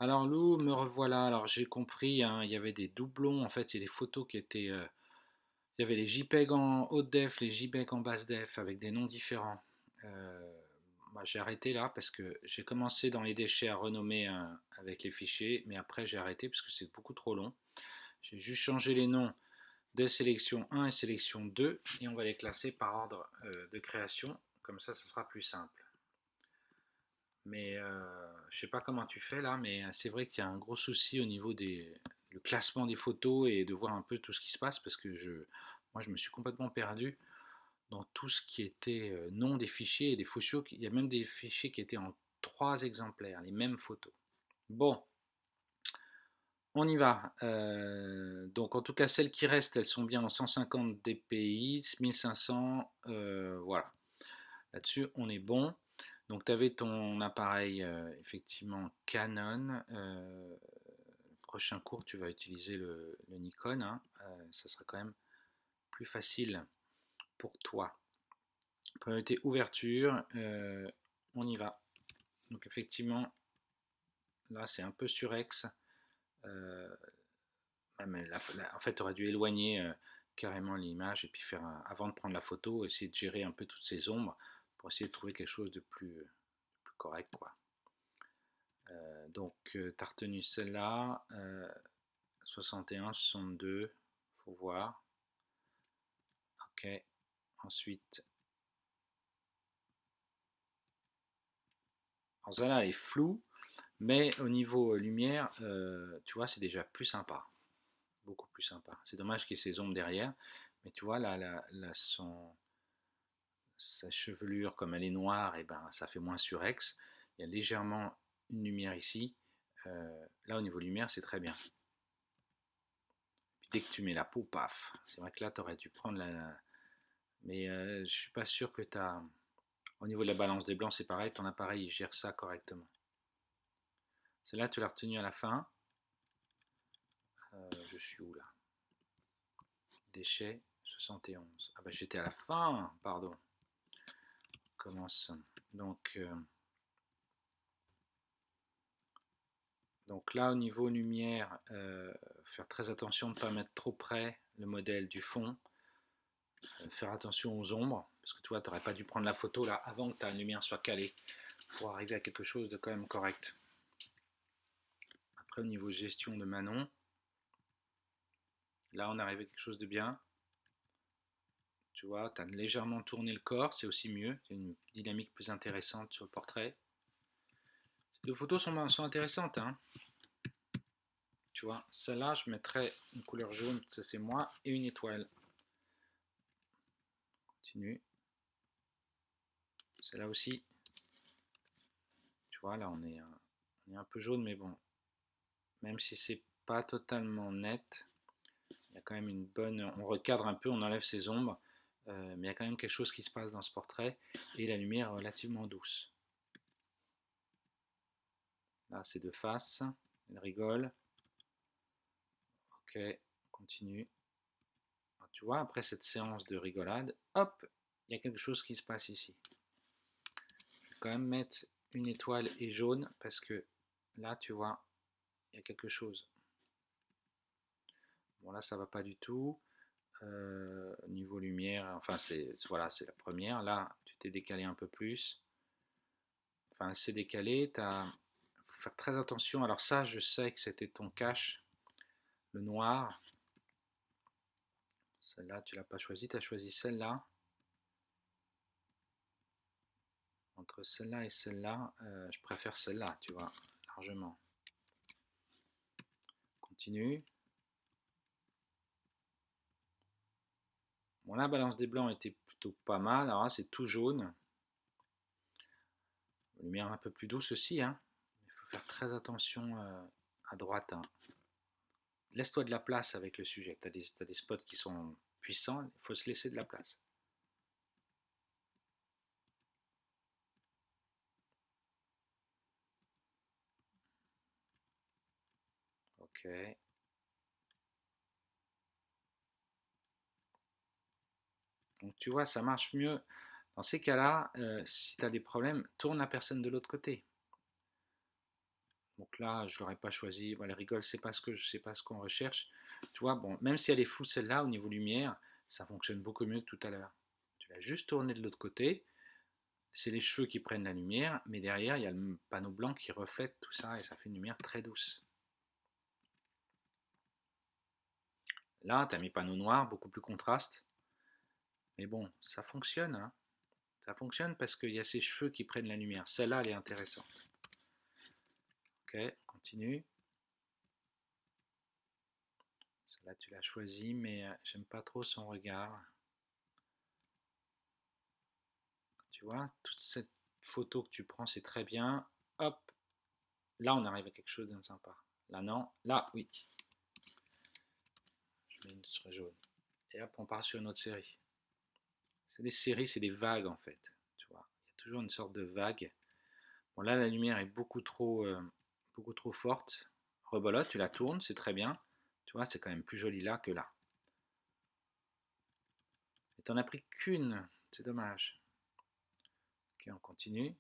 Alors Lou, me revoilà. Alors j'ai compris, hein, il y avait des doublons. En fait, il y a des photos qui étaient. Il y avait les JPEG en haute def, les JPEG en basse def avec des noms différents. Euh, Moi, j'ai arrêté là parce que j'ai commencé dans les déchets à renommer avec les fichiers, mais après j'ai arrêté parce que c'est beaucoup trop long. J'ai juste changé les noms de sélection 1 et sélection 2 et on va les classer par ordre de création. Comme ça sera plus simple. Mais je sais pas comment tu fais là, mais c'est vrai qu'il y a un gros souci au niveau des le classement des photos et de voir un peu tout ce qui se passe parce que moi je me suis complètement perdu dans tout ce qui était nom des fichiers et des photos. Il y a même des fichiers qui étaient en 3 exemplaires, les mêmes photos. Bon, on y va. Donc en tout cas celles qui restent, elles sont bien en 150 dpi, 1500, voilà. Là-dessus, on est bon. Donc, tu avais ton appareil effectivement Canon. Prochain cours, tu vas utiliser le Nikon, hein. Ça sera quand même plus facile pour toi. Priorité ouverture, on y va. Donc, effectivement, là, c'est un peu surex. Euh, En fait, tu aurais dû éloigner carrément l'image et puis avant de prendre la photo, essayer de gérer un peu toutes ces ombres pour essayer de trouver quelque chose de plus correct, quoi. Donc, tu as retenu celle-là, 61, 62, faut voir. Ok, ensuite, alors celle-là elle est floue, mais au niveau lumière, tu vois, c'est déjà plus sympa, beaucoup plus sympa. C'est dommage qu'il y ait ces ombres derrière, mais tu vois, là sa chevelure, comme elle est noire, et ben, ça fait moins surex. Il y a légèrement une lumière ici. Là, au niveau lumière, c'est très bien. Puis dès que tu mets la peau, paf. C'est vrai que là, tu aurais dû prendre mais je suis pas sûr que tu as. Au niveau de la balance des blancs, c'est pareil, ton appareil il gère ça correctement. Celle-là, tu l'as retenue à la fin. Je suis où là? Déchets 71. Ah bah j'étais à la fin, pardon. Commence. Donc, euh, donc là, au niveau lumière, faire très attention de ne pas mettre trop près le modèle du fond. Faire attention aux ombres, parce que tu vois, tu n'aurais pas dû prendre la photo là avant que ta lumière soit calée pour arriver à quelque chose de quand même correct. Après, au niveau gestion de Manon, là, on arrive à quelque chose de bien. Tu vois, tu as légèrement tourné le corps, c'est aussi mieux. C'est une dynamique plus intéressante sur le portrait. Les photos sont intéressantes, hein. Tu vois, celle-là, je mettrais une couleur jaune, ça c'est moi, et une étoile. Continue. Celle-là aussi. Tu vois, là, on est un peu jaune, mais bon, même si c'est pas totalement net, il y a quand même une bonne. On recadre un peu, on enlève ces ombres, mais il y a quand même quelque chose qui se passe dans ce portrait, et la lumière est relativement douce. Là, c'est de face, elle rigole. Ok, continue. Tu vois, après cette séance de rigolade, hop, il y a quelque chose qui se passe ici. Je vais quand même mettre une étoile et jaune parce que là, tu vois, il y a quelque chose. Bon, là, ça va pas du tout. Niveau lumière, enfin, voilà, c'est la première. Là, tu t'es décalé un peu plus. Enfin, c'est décalé. Faut faire très attention. Alors ça, je sais que c'était ton cache, le noir. Celle-là, tu l'as pas choisi. Tu as choisi celle-là. Entre celle-là et celle-là, je préfère celle-là, tu vois, largement. Continue. Bon, la balance des blancs était plutôt pas mal. Alors là, c'est tout jaune. Lumière un peu plus douce aussi, hein. Il faut faire très attention à droite, hein. Laisse-toi de la place avec le sujet. T'as des spots qui sont puissants, il faut se laisser de la place. Ok. Donc tu vois, ça marche mieux. Dans ces cas-là, si tu as des problèmes, tourne la personne de l'autre côté. Donc Donc là, je l'aurais pas choisi. Voilà, rigole, c'est pas ce qu'on recherche. Tu vois, bon, même si elle est floue celle-là, au niveau lumière, ça fonctionne beaucoup mieux que tout à l'heure. Tu l'as juste tourné de l'autre côté. C'est les cheveux qui prennent la lumière, mais derrière, il y a le panneau blanc qui reflète tout ça et ça fait une lumière très douce. Là, tu as mis panneau noir, beaucoup plus contraste. Mais bon, ça fonctionne, hein. Ça fonctionne parce qu'il y a ces cheveux qui prennent la lumière. Celle-là, elle est intéressante. Ok, on continue. Celle-là, tu l'as choisie, mais j'aime pas trop son regard. Tu vois, toute cette photo que tu prends, c'est très bien. Hop, là, on arrive à quelque chose de sympa. Là, non. Là, oui. Je mets une sur jaune. Et hop, on part sur une autre série. C'est des séries, c'est des vagues en fait. Tu vois, il y a toujours une sorte de vague. Bon, là, la lumière est beaucoup trop forte. Rebolote, tu la tournes, c'est très bien. Tu vois, c'est quand même plus joli là que là. Et t'en as pris qu'une, c'est dommage. Ok, on continue.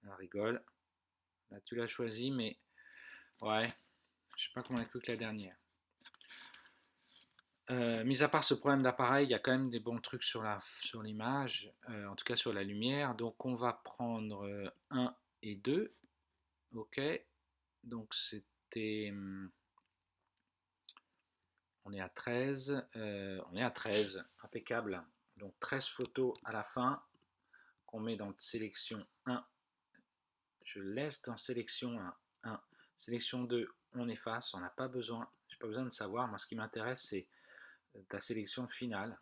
On rigole. Là, tu l'as choisi, mais ouais, je suis pas convaincu que la dernière. Mis à part ce problème d'appareil, il y a quand même des bons trucs sur l'image, en tout cas sur la lumière. Donc on va prendre 1 et 2. Ok. Donc c'était. On est à 13. On est à 13. Impeccable. Donc 13 photos à la fin qu'on met dans sélection 1. Je laisse dans sélection 1. Sélection 2, on efface. On n'a pas besoin. J'ai pas besoin de savoir. Moi, ce qui m'intéresse, c'est ta sélection finale.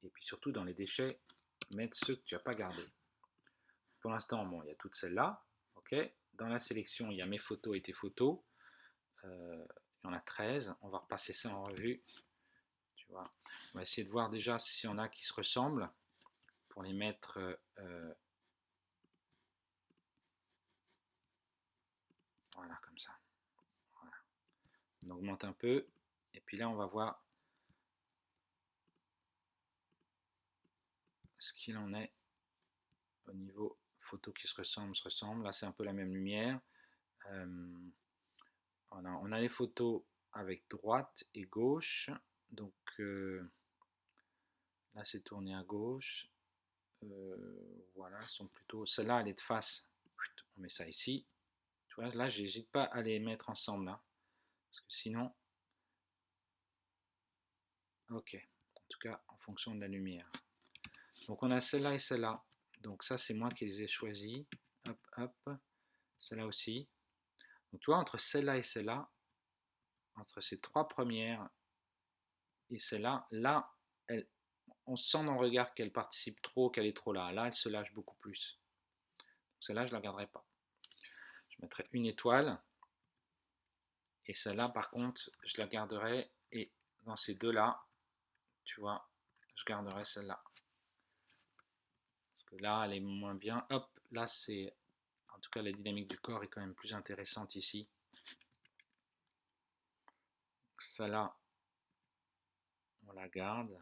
Et puis surtout dans les déchets, mettre ceux que tu n'as pas gardés. Pour l'instant, bon, il y a toutes celles-là. Ok. Dans la sélection, il y a mes photos et tes photos. Il y en a 13. On va repasser ça en revue. Tu vois. On va essayer de voir déjà s'il y en a qui se ressemblent pour les mettre. Voilà, comme ça. Voilà. On augmente un peu. Et puis là, on va voir ce qu'il en est au niveau photos qui se ressemblent. Là, c'est un peu la même lumière. On a les photos avec droite et gauche. Donc là, c'est tourné à gauche. Voilà, sont plutôt. Celle-là, elle est de face. On met ça ici. Tu vois, là, j'hésite pas à les mettre ensemble là, parce que sinon, ok. En tout cas, en fonction de la lumière. Donc on a celle-là et celle-là. Donc ça, c'est moi qui les ai choisis. Hop, hop. Celle-là aussi. Donc tu vois, entre celle-là et celle-là, entre ces trois premières et celle-là, là, on sent dans le regard qu'elle participe trop, qu'elle est trop là. Là, elle se lâche beaucoup plus. Celle-là, je ne la garderai pas. Je mettrai une étoile. Et celle-là, par contre, je la garderai. Et dans ces deux-là, tu vois, je garderai celle-là. Parce que là, elle est moins bien. Hop, là, c'est... En tout cas, la dynamique du corps est quand même plus intéressante ici. Celle-là, on la garde.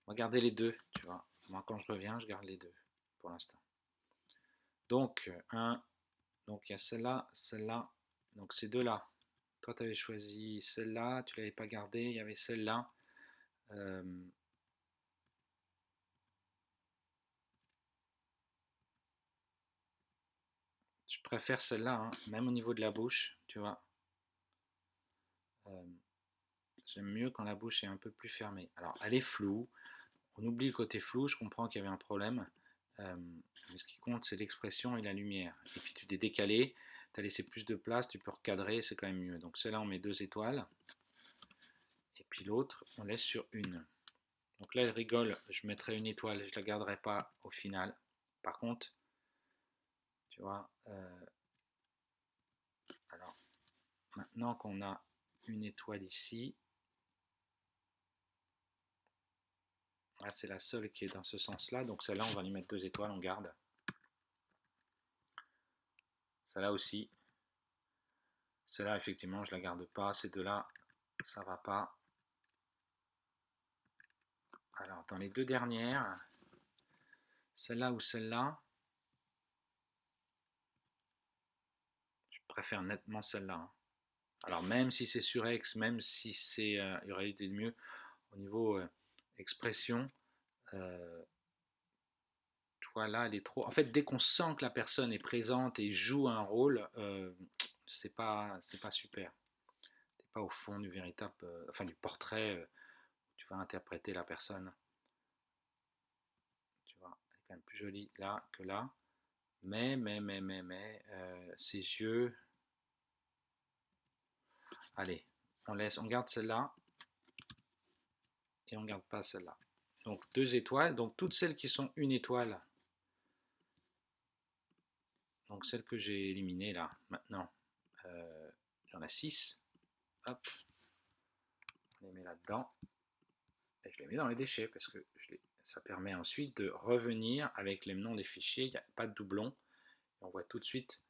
On va garder les deux, tu vois. Moi, quand je reviens, je garde les deux pour l'instant. Donc, donc il y a celle-là, celle-là. Donc ces deux-là. Toi, tu avais choisi celle-là, tu ne l'avais pas gardée. Il y avait celle-là. Je préfère celle-là, hein, même au niveau de la bouche, tu vois. J'aime mieux quand la bouche est un peu plus fermée. Alors, elle est floue. On oublie le côté flou. Je comprends qu'il y avait un problème. Mais ce qui compte, c'est l'expression et la lumière. Et puis, tu t'es décalé. Tu as laissé plus de place. Tu peux recadrer. C'est quand même mieux. Donc, celle-là, on met 2 étoiles. Et puis l'autre, on laisse sur une. Donc là, elle rigole. Je mettrai une étoile. Je ne la garderai pas au final. Par contre, tu vois, alors maintenant qu'on a une étoile ici, là c'est la seule qui est dans ce sens-là, donc celle-là on va lui mettre 2 étoiles, on garde. Celle-là aussi. Celle-là effectivement je la garde pas, ces deux-là ça va pas. Alors, dans les deux dernières, celle-là ou celle-là, je préfère nettement celle-là, hein. Alors, même si c'est sur X, même si c'est, il y aurait eu des mieux au niveau expression, euh, toi là, elle est trop. En fait, dès qu'on sent que la personne est présente et joue un rôle, c'est pas super. T'es pas au fond du véritable, enfin du portrait. Où tu vas interpréter la personne. Tu vois, elle est quand même plus jolie là que là. Ses yeux. Allez, on garde celle-là et on garde pas celle-là. Donc 2 étoiles. Donc toutes celles qui sont une étoile. Donc celles que j'ai éliminées là, maintenant. Il y en a 6. Hop, on les met là-dedans. Et je les mets dans les déchets parce que ça permet ensuite de revenir avec les noms des fichiers. Il n'y a pas de doublon. On voit tout de suite,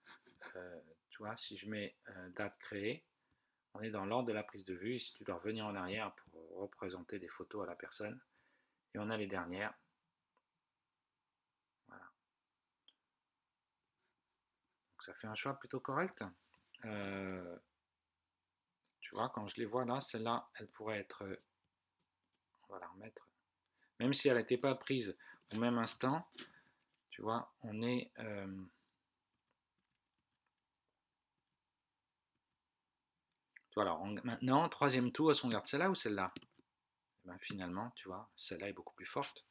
tu vois, si je mets date créée, on est dans l'ordre de la prise de vue. Ici, tu dois revenir en arrière pour représenter des photos à la personne. Et on a les dernières. Voilà. Donc ça fait un choix plutôt correct. Euh, Tu vois, quand je les vois là, celle-là, elle pourrait être. On va la remettre. Même si elle n'était pas prise au même instant, tu vois, on est. Tu vois, alors maintenant, troisième tour, est-ce qu'on garde celle-là ou celle-là? Et ben, finalement, tu vois, celle-là est beaucoup plus forte.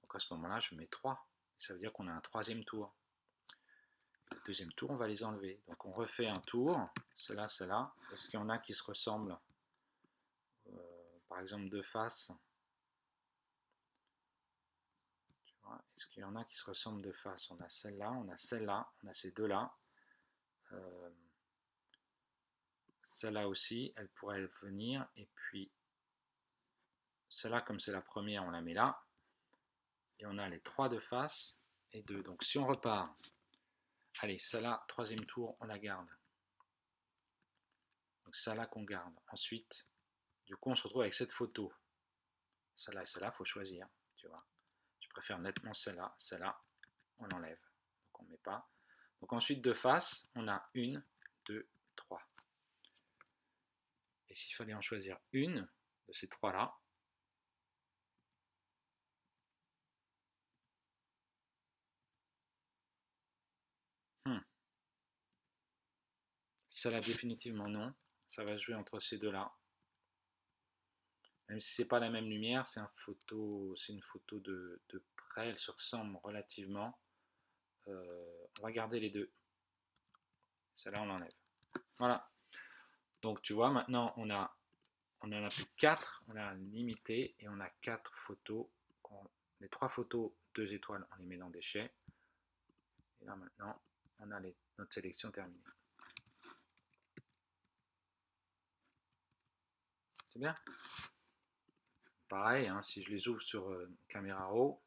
Donc à ce moment-là, je mets 3. Ça veut dire qu'on a un troisième tour. Le deuxième tour, on va les enlever. Donc on refait un tour. Celle-là, celle-là. Est-ce qu'il y en a qui se ressemblent? Par exemple, de face. Est-ce qu'il y en a qui se ressemblent de face? On a celle-là, on a celle-là, on a ces deux-là. Euh, Celle-là aussi, elle pourrait venir. Et puis celle-là, comme c'est la première, on la met là. Et on a les 3 de face et 2. Donc si on repart, allez, celle-là, troisième tour, on la garde. Donc celle-là qu'on garde. Ensuite, du coup, on se retrouve avec cette photo. Celle-là et celle-là, il faut choisir. Tu vois. Je préfère nettement celle-là. Celle-là, on l'enlève. Donc on ne met pas. Donc ensuite, de face, on a 1, 2, 3. Et s'il fallait en choisir une de ces 3-là, celle-là définitivement non. Ça va se jouer entre ces deux-là. Même si c'est pas la même lumière, c'est une photo de près, elles se ressemblent relativement. On va garder les deux. Celle-là, on l'enlève. Voilà. Donc tu vois, maintenant on en a plus 4, on a limité et on a 4 photos. Les 3 photos 2 étoiles, on les met dans déchets. Et là maintenant, on a notre sélection terminée. C'est bien. Pareil, hein, si je les ouvre sur caméra RAW,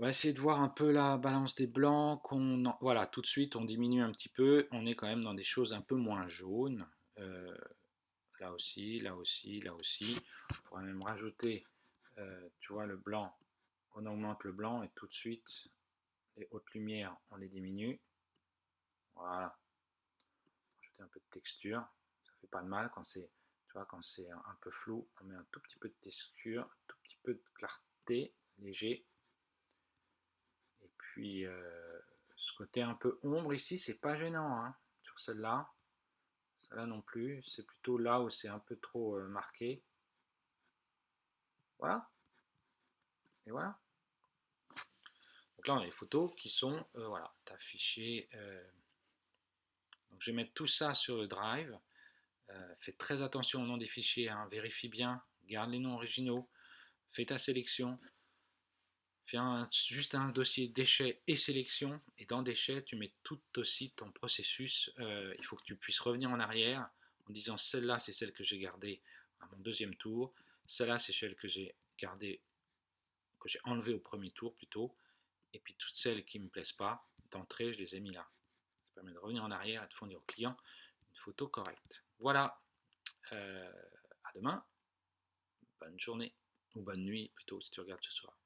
on va essayer de voir un peu la balance des blancs. Voilà, tout de suite, on diminue un petit peu. On est quand même dans des choses un peu moins jaunes. Euh, Là aussi, là aussi, là aussi. On pourrait même rajouter, tu vois, le blanc. On augmente le blanc et tout de suite, les hautes lumières, on les diminue. Voilà. Rajouter un peu de texture. Ça fait pas de mal quand c'est, tu vois, quand c'est un peu flou. On met un tout petit peu de texture, un tout petit peu de clarté, léger. Et puis, ce côté un peu ombre ici, c'est pas gênant, hein, sur celle-là. Celle-là non plus. C'est plutôt là où c'est un peu trop marqué. Voilà. Et voilà. Donc là, on a les photos qui sont voilà, affichées. Donc je vais mettre tout ça sur le drive. Fais très attention au nom des fichiers, hein, vérifie bien, garde les noms originaux, fais ta sélection, fais juste un dossier déchets et sélection. Et dans déchets, tu mets tout aussi ton processus. Il faut que tu puisses revenir en arrière en disant celle-là, c'est celle que j'ai gardée à mon deuxième tour. Celle-là, c'est celle que j'ai gardée, que j'ai enlevée au premier tour plutôt. Et puis toutes celles qui ne me plaisent pas, d'entrée, je les ai mis là. Ça permet de revenir en arrière et de fournir au client une photo correcte. Voilà, à demain, bonne bonne journée, ou bonne nuit plutôt si tu regardes ce soir.